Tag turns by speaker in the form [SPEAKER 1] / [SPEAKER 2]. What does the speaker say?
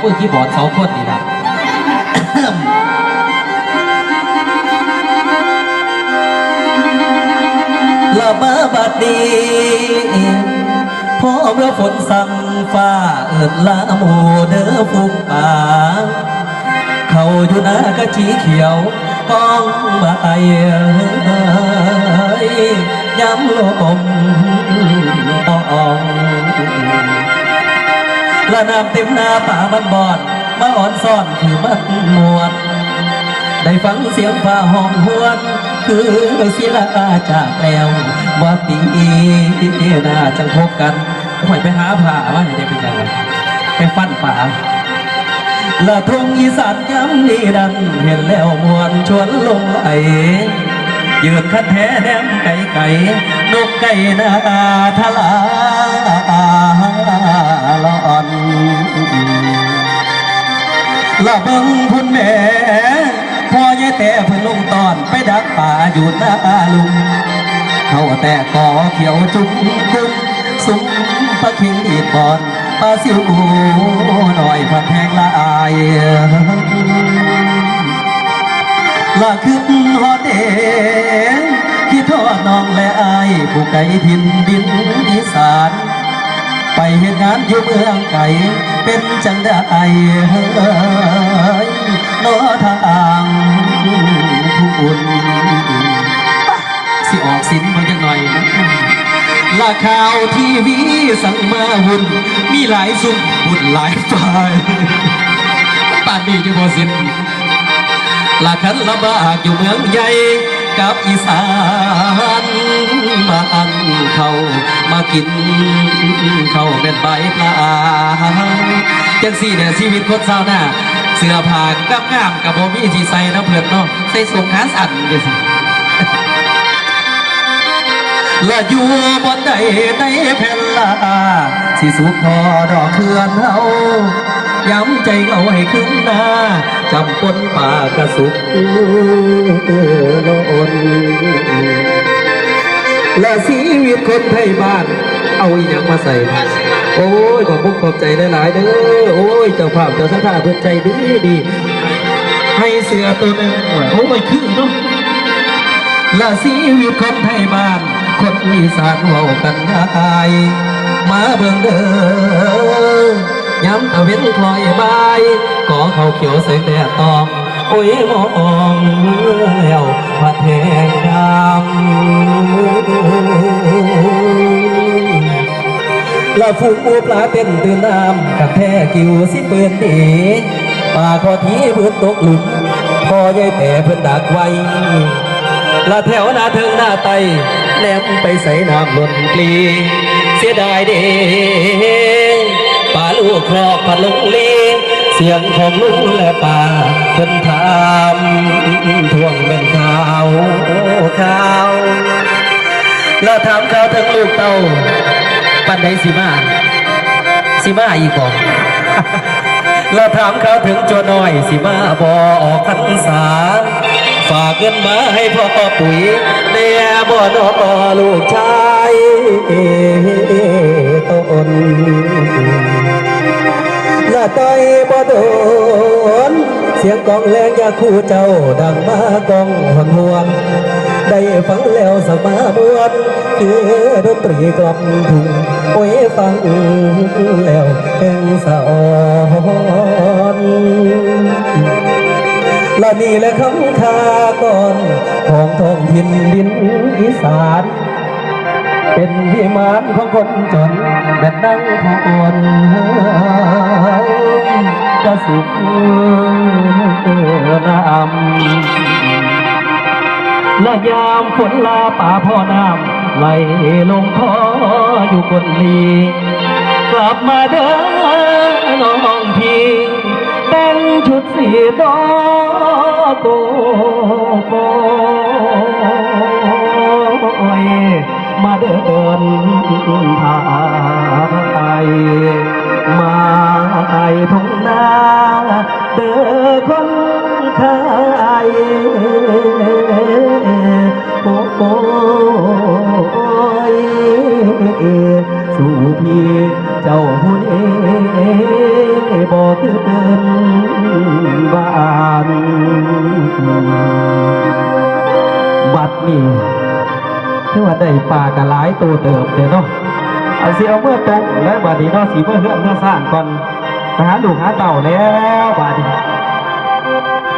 [SPEAKER 1] มือคีย์บอร์ด2 คนนี่นะละมาบัดนี้พอเมื่อฝนสั่งฟ้าเอิดละโมเด้อฟุกป่าเขาอยู่หน้ากะจีเขียวห้องใบย้ำลมตองละน้ำเต็มหน้าป่ามันบอดมาอ่อนซ่อนคือมันมวดได้ฟังเสียงฟ้าห้องหวนคือศิลาจากแล้วว่าปีหน้าจังพบกันหอยไปหาผ่าว่าอย่างไรเป็นยังไงไปฟันป่าละทงอีสานย้ำนี่ดันเห็นแล้วมวนชวนลงไหลยืนคัดแท้แนมไก่ไก่นกไก่นาทลาลอนละเบิ่งพุ่นแม่พ่อยายแต่เพิ่นลงตอนไปดักป่าอยู่หน้าลุงเขาแต่ก่อเขียวจุ้มกุ้มซุ้มปลาเข็งอีดบอนปลาซิวหน่อยพันแทงละอายละขึ้นฮอดเองคิดทอดน้องและอายผู้ไกลถิ่นดินอีสานไปเห็นงานอยู่เมืองไก่เป็นจังได้เฮ้ยนอทางผู้อุ่นสิออกสินมาจังหน่อยละข่าวทีวีสั่งมาหุ่นมีหลายซุ่มหุ่นหลายฝ่ายป่านนี้จะพอสิ้นละคันละบากอยู่เมืองใหญ่กับอีสานมาอันเขามากินเขาเป็นใบปลาจังสี่เนี่ยชีวิตคนเศร้าหน้าเสื้อผ้ากับงามกับบ่มีที่ใส่นะเพื่อนเนาะใส่ส่งขาสั่นจังสิละอยู่บนใดในแผ่นลาสิสุขพอดอกเขื่อนเฮาย้ำใจเอาให้ขึ้นหน้าจำปนป่ากระสุกโลนและชีวิตคนไทยบ้านเอาอีหยังมาใส่โอ้ยขอบคุณขอบใจหลายๆเด้อโอ้ยเจ้าภาพเจ้าสังฆาเพื่อใจดีดีให้เสือตัวหนึ่งโอ้ยคือเนาะและชีวิตคนไทยบ้านคนอีสานเว้ากันได้มาเบิ่งเด้อย้ำตะเวนคอยบายก่อเขาเขียวแสงแดดตอมโอ้ยมองแล้วผัดแหงดำละฟูปลาเต้นตื่นน้ำกับแท่กิวสิเปืนดีป่าขอทีเพื่อนตกหลุมพอใหญ่แต่เพื่อนดักไว้ละแถวหน้าเทิงหน้าไตแนมไปใส่น้ำหล่นกลีเสียดายเด้ป่าลูกครอกพัดลงลีเสียงของลุงและป่าเพิ่นถามท่วงเป็นข่าวแล้วถามข่าวถึงลูกเต้าปันใดสิมาอีกบ่แล้วถามข่าวถึงโจน้อยสิมาบ่ออกพรรษาฝากเงินมาให้พ่อปุ๋ยเดียบ่นอลูกชายต้นละต้อยบ่โดนเสียงกองแรงยาคู่เจ้าดังมากองหวนได้ฟังแล้วสมาบวนคือดนตรีกลับทุ่งโอ้ยฟังแล้วเป็นสะอ่อนละนี่แหละคำคาก่อนของท้องถิ่นดินอีสานเป็นวิมานของคนจนแบบนั่งพอนกระสุกน้ำและยามฝนลาป่าพ่อน้ำไหลลงคออยู่บนลีกลับมาเด้อน้องพี่แต่งชุดสีดอโกโกมาเดินทางมาทุ่งนาเดินคนขายโอ้ยสู่พี่เจ้าผู้นี้บอกคือ ถือว่าได้ปลากระหลายตัวเติบเด้อเนาะเอาสิเอาเมื่อตกแล้วบาดนี้เนาะสิเมื่อเฮือนเมื่อซ่านก่อนไปหาลูกหาเต่าแล้วบาดนี้